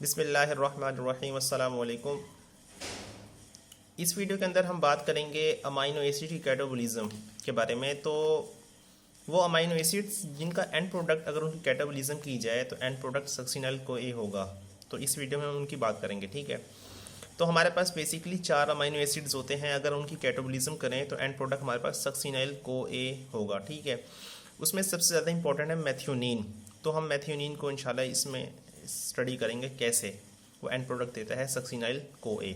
बिस्मिल्लाहिर्रहमानिर्रहीम अस्सलाम वालेकुम। इस वीडियो के अंदर हम बात करेंगे अमाइनो एसिड की कैटाबोलिज्म के बारे में। तो वो अमाइनो एसिड्स जिनका एंड प्रोडक्ट अगर उनकी कैटाबोलिज्म की जाए तो एंड प्रोडक्ट सक्सिनल को ए होगा। तो इस वीडियो में हम उनकी बात करेंगे, ठीक है। तो हमारे पास बेसिकली 4 अमाइनो एसिड्स होते हैं, अगर उनकी कैटाबोलिज्म करें तो एंड प्रोडक्ट हमारे पास सक्सिनल को ए होगा, ठीक है। उसमें सबसे ज़्यादा इंपॉर्टेंट है मैथ्योनीन। तो हम मैथ्योनीन को इंशाल्लाह इसमें स्टडी करेंगे कैसे वो एंड प्रोडक्ट देता है सक्सिनाइल को ए।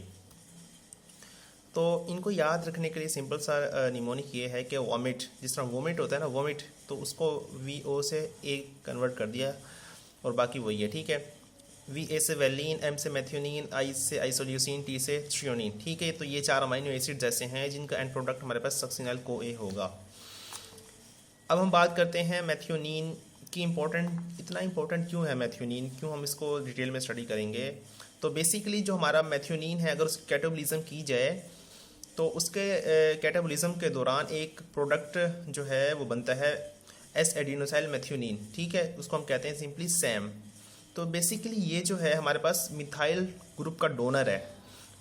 तो इनको याद रखने के लिए सिंपल सा निमोनिक ये है कि वॉमिट, जिस तरह वोमिट होता है ना वॉमिट, तो उसको वी ओ से ए कन्वर्ट कर दिया और बाकी वही है, ठीक है। वी ए से वेलिन, एम से मैथ्योनीन, आई से आइसोल्यूसिन, टी से थ्रियोनिन, ठीक है। तो ये 4 अमाइनो एसिड्स ऐसे हैं जिनका एंड प्रोडक्ट हमारे पास सक्सिनाइल को ए होगा। अब हम बात करते हैं मैथ्योनीन की इतना इम्पोर्टेंट क्यों है मैथ्योनीन, क्यों हम इसको डिटेल में स्टडी करेंगे। तो बेसिकली जो हमारा मैथ्योनीन है अगर उसकी कैटाबोलिज्म की जाए तो उसके कैटाबोलिज्म के दौरान एक प्रोडक्ट जो है वो बनता है एस एडिनोसाइल मैथ्योनीन, ठीक है। उसको हम कहते हैं सिंपली सैम। तो बेसिकली ये जो है हमारे पास मिथाइल ग्रुप का डोनर है,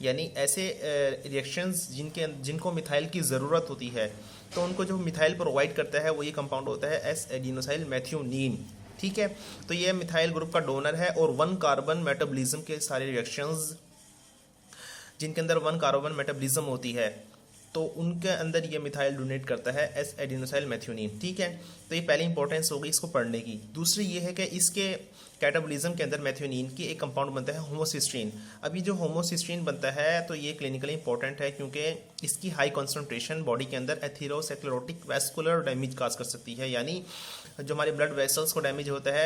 यानी ऐसे रिएक्शंस जिनको मिथाइल की ज़रूरत होती है तो उनको जो मिथाइल प्रोवाइड करता है वो ये कंपाउंड होता है एस एडिनोसाइल मैथ्योनीन, ठीक है। तो ये मिथाइल ग्रुप का डोनर है और 1 कार्बन मेटाबॉलिज्म के सारे रिएक्शंस जिनके अंदर 1 कार्बन मेटाबॉलिज्म होती है तो उनके अंदर ये मिथाइल डोनेट करता है एस एडिनोसाइल मैथ्योनीन, ठीक है। तो ये पहली इंपॉर्टेंस होगी इसको पढ़ने की। दूसरी ये है कि इसके कैटाबोलिज्म के अंदर मैथ्योनीन की एक कंपाउंड बनता है होमोसिस्टीन। अभी जो होमोसिस्टीन बनता है तो ये क्लिनिकली इंपॉर्टेंट है क्योंकि इसकी हाई कॉन्सेंट्रेशन बॉडी के अंदर एथेरोस्क्लेरोटिक वैस्कुलर डैमेज काज कर सकती है, यानी जो हमारे ब्लड वेसल्स को डैमेज होता है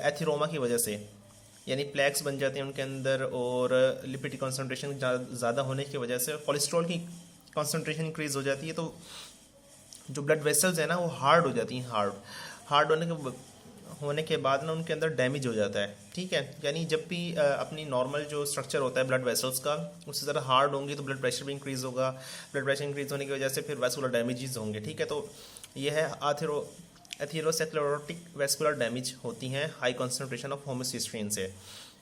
एथेरोमा की वजह से, यानी प्लैक्स बन जाते हैं उनके अंदर और लिपिड की कॉन्सेंट्रेशन ज़्यादा होने की वजह से कोलेस्ट्रॉल की कॉन्सेंट्रेशन इंक्रीज हो जाती है। तो जो ब्लड वेसल्स है ना वो हार्ड हो जाती हैं, हार्ड होने के बाद ना उनके अंदर डैमेज हो जाता है, ठीक है। यानी जब भी अपनी नॉर्मल जो स्ट्रक्चर होता है ब्लड वेसल्स का उससे ज़रा हार्ड होंगे तो ब्लड प्रेशर भी इंक्रीज होगा, ब्लड प्रेशर इंक्रीज होने की वजह से फिर वैस्कुलर डैमेजेस होंगे, ठीक है। तो ये है एथेरोस्क्लेरोटिक वैस्कुलर डैमेज होती हैं हाई कॉन्सेंट्रेशन ऑफ होमोसिस्टीन से।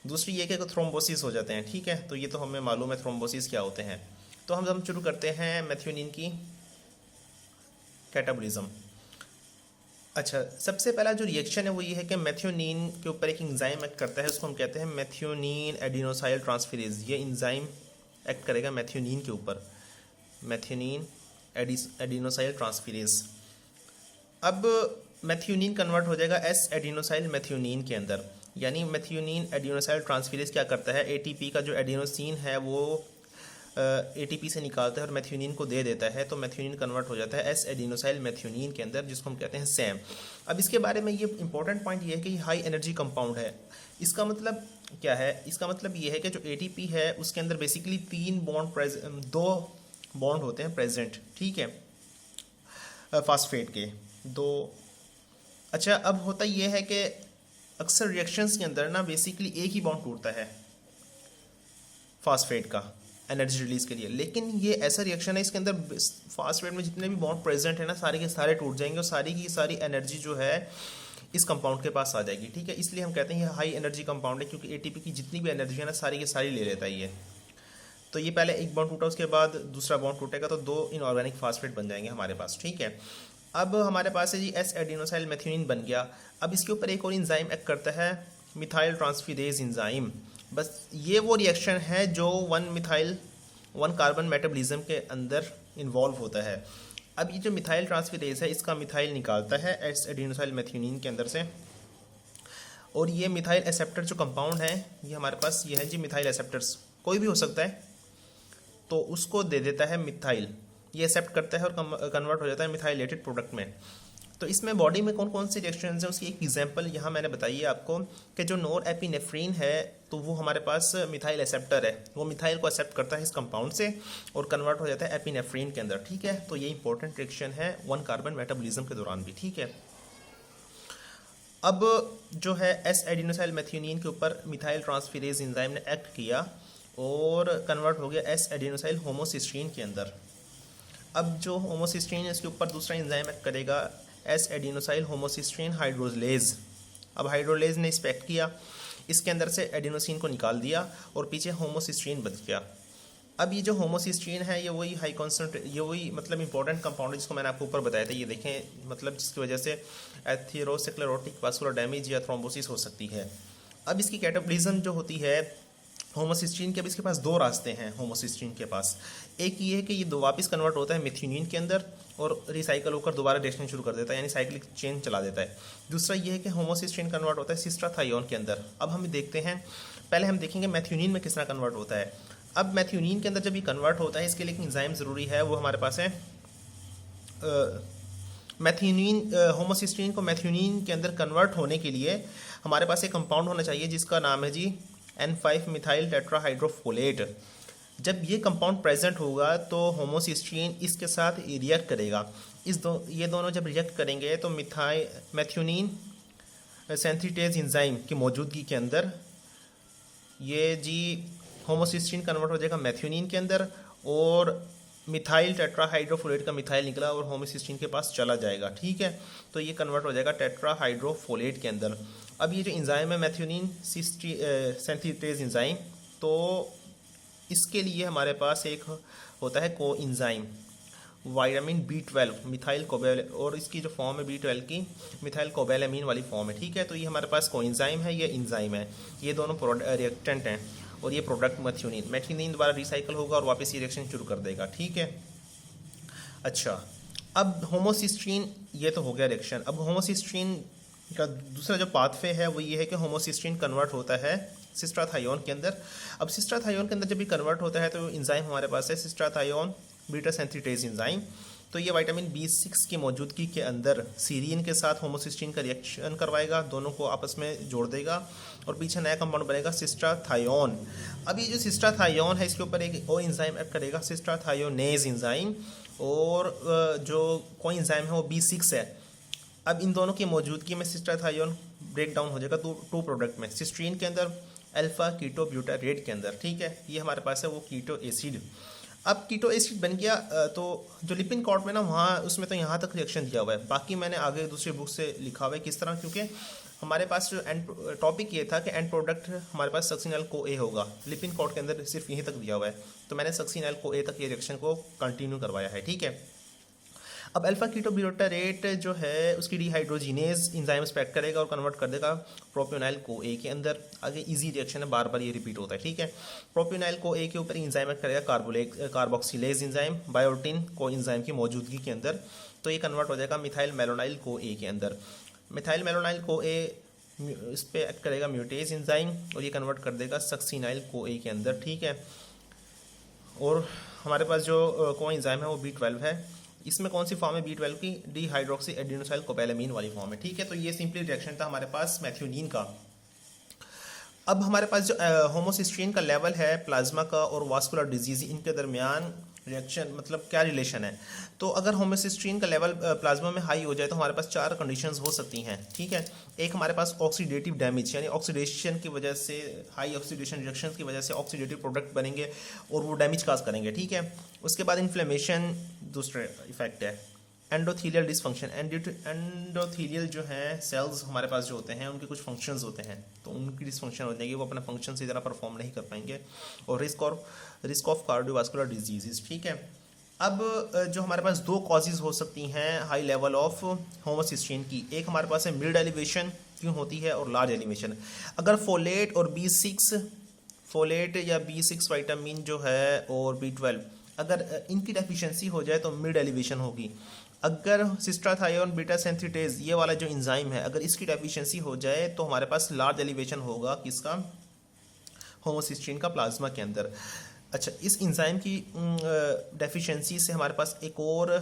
दूसरी ये कि थ्रोम्बोसिस हो जाते हैं, ठीक है। तो ये तो हमें मालूम है थ्रोम्बोसिस क्या होते हैं। तो हम शुरू करते हैं मैथ्योनीन की कैटाबोलिज्म। अच्छा, सबसे पहला जो रिएक्शन है वो ये है कि मैथ्योनीन के ऊपर एक एंजाइम एक्ट करता है, उसको हम कहते हैं मैथ्योनीन एडिनोसाइल ट्रांसफेरेज। ये एंजाइम एक्ट करेगा मैथ्योनीन के ऊपर, मैथ्योनीन एडिनोसाइल ट्रांसफेरेज। अब मैथ्योनीन कन्वर्ट हो जाएगा एस एडिनोसाइल मैथ्योनीन के अंदर, यानी मैथ्योनीन एडिनोसाइल ट्रांसफेरेज क्या करता है, एटीपी का जो एडिनोसिन है वो एटीपी से निकालता है और मैथ्योनीन को दे देता है। तो मैथ्योनीन कन्वर्ट हो जाता है एस एडिनोसाइल मैथ्योनीन के अंदर, जिसको हम कहते हैं सैम। अब इसके बारे में ये इंपॉर्टेंट पॉइंट ये है कि हाई एनर्जी कंपाउंड है। इसका मतलब क्या है, इसका मतलब ये है कि जो एटीपी है उसके अंदर बेसिकली 2 बॉन्ड होते हैं प्रेजेंट, ठीक है, फास्फेट के 2। अच्छा, अब होता ये है कि अक्सर रिएक्शंस के अंदर ना बेसिकली एक ही बॉन्ड टूटता है फास्फेट का एनर्जी रिलीज के लिए, लेकिन ये ऐसा रिएक्शन है इसके अंदर फास्फेट में जितने भी बॉन्ड प्रेजेंट है ना सारे के सारे टूट जाएंगे और सारी की सारी एनर्जी जो है इस कंपाउंड के पास आ जाएगी, ठीक है। इसलिए हम कहते हैं ये हाई एनर्जी कंपाउंड है क्योंकि एटीपी की जितनी भी एनर्जी है ना सारी की सारी ले लेता है ये। तो ये पहले एक बॉन्ड टूटा उसके बाद दूसरा बॉन्ड टूटेगा तो 2 इनऑर्गेनिक फास्फेट बन जाएंगे हमारे पास, ठीक है। अब हमारे पास है जी एस एडिनोसाइल मैथ्योनीन बन गया। अब इसके ऊपर एक और एंजाइम एक्ट करता है मिथाइल ट्रांसफेरेज एंजाइम। बस ये वो रिएक्शन है जो 1 कार्बन मेटाबॉलिज्म के अंदर इन्वॉल्व होता है। अब ये जो मिथाइल ट्रांसफेरेज है इसका मिथाइल निकालता है एस एडिनोसाइल मैथ्योनीन के अंदर से, और ये मिथाइल एक्सेप्टर जो कंपाउंड है ये हमारे पास ये है जी मिथाइल एक्सेप्टर्स, कोई भी हो सकता है, तो उसको दे देता है मिथाइल, ये एक्सेप्ट करता है और कन्वर्ट हो जाता है मिथाइलेटेड प्रोडक्ट में। तो इसमें बॉडी में कौन कौन सी रिएक्शंस हैं उसकी एक एग्जांपल यहाँ मैंने बताई है आपको कि जो नोर एपिनेफ्रीन है तो वो हमारे पास मिथाइल एक्सेप्टर है, वो मिथाइल को एक्सेप्ट करता है इस कंपाउंड से और कन्वर्ट हो जाता है एपिनेफ्रीन के अंदर, ठीक है। तो ये इंपॉर्टेंट रिएक्शन है 1 कार्बन मेटाबॉलिज्म के दौरान भी, ठीक है। अब जो है एस एडिनोसाइल मैथ्योनीन के ऊपर मिथाइल ट्रांसफेरेज एंजाइम ने एक्ट किया और कन्वर्ट हो गया एस एडिनोसाइल होमोसिस्टीन के अंदर। अब जो होमोसिस्टीन है इसके ऊपर दूसरा एंजाइम एक्ट करेगा एस एडिनोसाइल होमोसिस्टीन हाइड्रोलेज। अब हाइड्रोलेज ने इस पे एक्ट किया, इसके अंदर से एडिनोसिन को निकाल दिया और पीछे होमोसिस्टीन बच गया। अब ये जो होमोसिस्टीन है ये वही हाई कॉन्सेंट्रेट, ये वही मतलब इंपॉर्टेंट कंपाउंड है जिसको मैंने आपको ऊपर बताया था। ये देखें मतलब जिसकी वजह से एथेरोस्क्लेरोटिक वास्कुलर डैमेज या थ्रोम्बोसिस हो सकती है। अब इसकी कैटाबॉलिज्म जो होती है होमोसिस्टीन के, अब इसके पास दो रास्ते हैं होमोसिस्टीन के पास। एक ये है कि ये दो वापस कन्वर्ट होता है मेथियोनिन के अंदर और रिसाइकल होकर दोबारा रिएक्शन शुरू कर देता है, यानी साइक्लिक चेन चला देता है। दूसरा ये है कि होमोसिस्टीन कन्वर्ट होता है सिस्ट्राथायोन के अंदर। अब हम देखते हैं, पहले हम देखेंगे मेथियोनिन में किस तरह कन्वर्ट होता है। अब मेथियोनिन के अंदर जब ये कन्वर्ट होता है इसके लिए एक एंजाइम ज़रूरी है, वो हमारे पास है मेथियोनिन। होमोसिस्टीन को मेथियोनिन के अंदर कन्वर्ट होने के लिए हमारे पास एक कंपाउंड होना चाहिए जिसका नाम है जी N5 मिथाइल टेट्राहाइड्रोफोलेट। जब ये कंपाउंड प्रेजेंट होगा तो होमोसिस्टीन इसके साथ रिएक्ट करेगा। ये दोनों जब रिएक्ट करेंगे तो मेथियोनिन सिंथेटेज एंजाइम की मौजूदगी के अंदर ये जी होमोसिस्टीन कन्वर्ट हो जाएगा मेथियोनिन के अंदर और मिथाइल टेट्राहाइड्रोफोलेट का मिथाइल निकला और होमोसिस्टीन के पास चला जाएगा। ठीक है, तो ये कन्वर्ट हो जाएगा टेट्राहाइड्रोफोलेट के अंदर। अब ये जो एंजाइम है मेथियोनिन सिंथेटेज एंजाइम, तो इसके लिए हमारे पास एक होता है को एंजाइम विटामिन B12 मिथाइल कोबैल, और इसकी जो फॉर्म है B12 की मिथाइल कोबैलामीन वाली फॉर्म है। ठीक है, तो ये हमारे पास को एंजाइम है, ये एंजाइम है, ये दोनों रिएक्टेंट हैं और ये प्रोडक्ट मेथियोनिन दोबारा रिसाइकल होगा और वापस ये रिएक्शन शुरू कर देगा। ठीक है, अच्छा अब होमोसिस्टीन, ये तो हो गया रिएक्शन। अब होमोसिस्टीन का दूसरा जो पाथवे है वो ये है कि होमोसिस्टीन कन्वर्ट होता है सिस्ट्राथायोन के अंदर। अब सिस्ट्राथायोन के अंदर जब भी कन्वर्ट होता है तो एंजाइम हमारे पास है सिस्ट्राथायोन बीटा सिंथेटेज एंजाइम। तो ये विटामिन B6 की मौजूदगी के अंदर सीरीन के साथ होमोसिस्टीन का रिएक्शन करवाएगा, दोनों को आपस में जोड़ देगा और पीछे नया कंपाउंड बनेगा सिस्ट्राथायोन। अब ये जो सिस्ट्राथायोन है इसके ऊपर एक और एंजाइम एक्ट करेगा सिस्ट्राथायोनेज एंजाइम, और जो कोई एंजाइम है वो B6 है। अब इन दोनों की मौजूदगी में सिस्ट्राथायोन ब्रेक डाउन हो जाएगा टू प्रोडक्ट में, सिस्टीन के अंदर, अल्फा कीटो ब्यूटारेट के अंदर। ठीक है, ये हमारे पास है वो कीटो एसिड। अब कीटो एसिड बन गया तो जो लिपिन कॉर्ड में ना वहाँ उसमें तो यहाँ तक रिएक्शन दिया हुआ है, बाकी मैंने आगे दूसरी बुक से लिखा हुआ है किस तरह, क्योंकि हमारे पास जो एंड टॉपिक ये था कि एंड प्रोडक्ट हमारे पास सक्सिनल को ए होगा, लिपिन कॉर्ड के अंदर सिर्फ यहीं तक दिया हुआ है, तो मैंने सक्सिनल को ए तक ये रिएक्शन को कंटिन्यू करवाया है। ठीक है, अब अल्फा कीटो ब्यूटारेट जो है उसकी डिहाइड्रोजिनेज एंजाइम स्पेक्ट करेगा और कन्वर्ट कर देगा प्रोपियोनाइल को ए के अंदर। आगे इजी रिएक्शन है, बार बार ये रिपीट होता है। ठीक है, प्रोपियोनाइल को ए के ऊपर एंजाइम एक्ट करेगा कार्बोक्सिलेज एंजाइम बायोटिन को एंजाइम की मौजूदगी के अंदर, तो ये कन्वर्ट हो जाएगा मिथाइल मेलोनाइल को ए के अंदर। मिथाइल मेलोनाइल को ए इस पर एक्ट करेगा म्यूटेज एंजाइम और ये कन्वर्ट कर देगा सक्सिनाइल को ए के अंदर। ठीक है, और हमारे पास जो को एंजाइम है वो B12 है, इसमें कौन सी फॉर्म है B12 की, डिहाइड्रोक्सी एडिनोसाइल कोबैलामीन वाली फॉर्म है। ठीक है, तो ये सिंपली रिएक्शन था हमारे पास मेथियोनिन का। अब हमारे पास जो होमोसिस्टीन का लेवल है प्लाज्मा का और वास्कुलर डिजीज, इनके दरमियान रिएक्शन मतलब क्या रिलेशन है। तो अगर होमोसिस्टीन का लेवल प्लाज्मा में हाई हो जाए तो हमारे पास चार कंडीशंस हो सकती हैं। ठीक है, एक हमारे पास ऑक्सीडेटिव डैमेज, यानी ऑक्सीडेशन की वजह से, हाई ऑक्सीडेशन रिएक्शन की वजह से ऑक्सीडेटिव प्रोडक्ट बनेंगे और वो डैमेज काज करेंगे। ठीक है, उसके बाद इन्फ्लेमेशन दूसरा इफेक्ट है, एंडोथीलियल डिसफंक्शन, एंडोथीलियल जो है सेल्स हमारे पास जो होते हैं उनके कुछ फंक्शंस होते हैं, तो उनकी डिसफंक्शन हो जाएगी, वो अपना फंक्शन इस तरह परफॉर्म नहीं कर पाएंगे, और रिस्क ऑफ कार्डियोवास्कुलर डिजीजेस। ठीक है, अब जो हमारे पास दो कॉजेज हो सकती हैं हाई लेवल ऑफ होमोसिस्टीन की, एक हमारे पास है मिड एलिवेशन क्यों होती है और लार्ज एलिवेशन। अगर फोलेट और फोलेट या B6 विटामिन जो है और B12 अगर इनकी डेफिशिएंसी हो जाए तो मिड एलिवेशन होगी। अगर सिस्ट्राथायोन बीटा सिंथेटेज ये वाला जो एंजाइम है अगर इसकी डेफिशिएंसी हो जाए तो हमारे पास लार्ज एलिवेशन होगा किसका, होमोसिस्टीन का प्लाज्मा के अंदर। अच्छा, इस एंजाइम की डेफिशिएंसी से हमारे पास एक और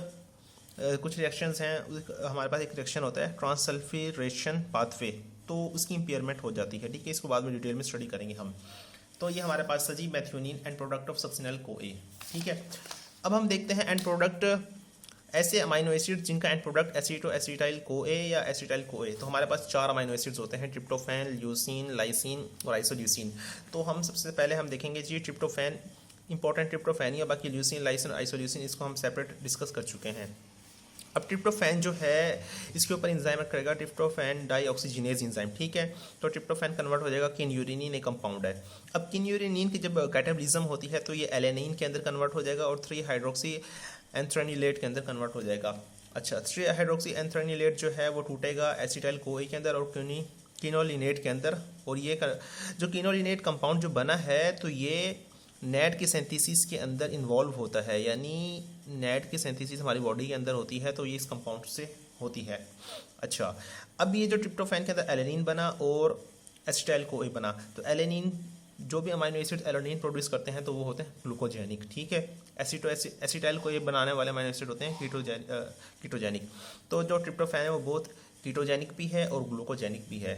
कुछ रिएक्शंस हैं। हमारे पास एक रिएक्शन होता है ट्रांससल्फ्यूरेशन पाथवे, तो उसकी इंपेयरमेंट हो जाती है। ठीक है, इसको बाद में डिटेल में स्टडी करेंगे हम। तो ये हमारे पास सजी methionine and product of succinyl को ए। ठीक है, अब हम देखते हैं एंड प्रोडक्ट ऐसे अमाइनो एसिड जिनका एंड प्रोडक्ट एसिटोएसिटाइल को ए या एसिटाइल को ए। तो हमारे पास 4 अमाइनो एसिड्स होते हैं, ट्रिप्टोफैन, ल्यूसीन, लाइसिन और आइसोल्यूसिन। तो हम सबसे पहले हम देखेंगे जी ट्रिप्टोफैन, इंपॉर्टेंट ट्रिप्टोफैन या बाकी ल्यूसीन, लाइसिन और आइसोल्यूसिन इसको हम सेपरेट डिस्कस कर चुके हैं। अब ट्रिप्टोफैन जो है इसके ऊपर इंजाइम वर्क करेगा, ट्रिप्टोफैन डाईऑक्सीजिनेज इंजाइम, ठीक है। तो ट्रिप्टोफैन कन्वर्ट हो जाएगा किन्यूरिनीन, एक कंपाउंड है। अब किन्यूरिनीन की जब कैटाबॉलिज्म होती है तो ये एलेनिन के अंदर कन्वर्ट हो जाएगा और 3 हाइड्रोक्सी एंथ्रानिलेट के अंदर कन्वर्ट हो जाएगा। अच्छा, 3 हाइड्रोक्सी एंथ्रानिलेट जो है वो टूटेगा एसिटाइल कोई के अंदर और किनोलिनेट के अंदर। और ये जो किनोलिनेट कंपाउंड जो बना है तो ये नेट की सिंथेसिस के अंदर इन्वॉल्व होता है, यानी नेट की सिंथेसिस हमारी बॉडी के अंदर होती है तो ये इस कंपाउंड से होती है। अच्छा, अब ये जो ट्रिप्टोफैन के अंदर एलेनिन बना और एसिटाइल कोई बना, तो एलेनिन जो भी अमाइनो एसिड एलेनिन प्रोड्यूस करते हैं तो वो होते हैं ग्लूकोजेनिक, ठीक है। एसिटाइल को ये बनाने वाले अमाइनो एसिड होते हैं कीटोजेनिक। तो जो ट्रिप्टोफैन है वो बहुत कीटोजेनिक भी है और ग्लूकोजेनिक भी है।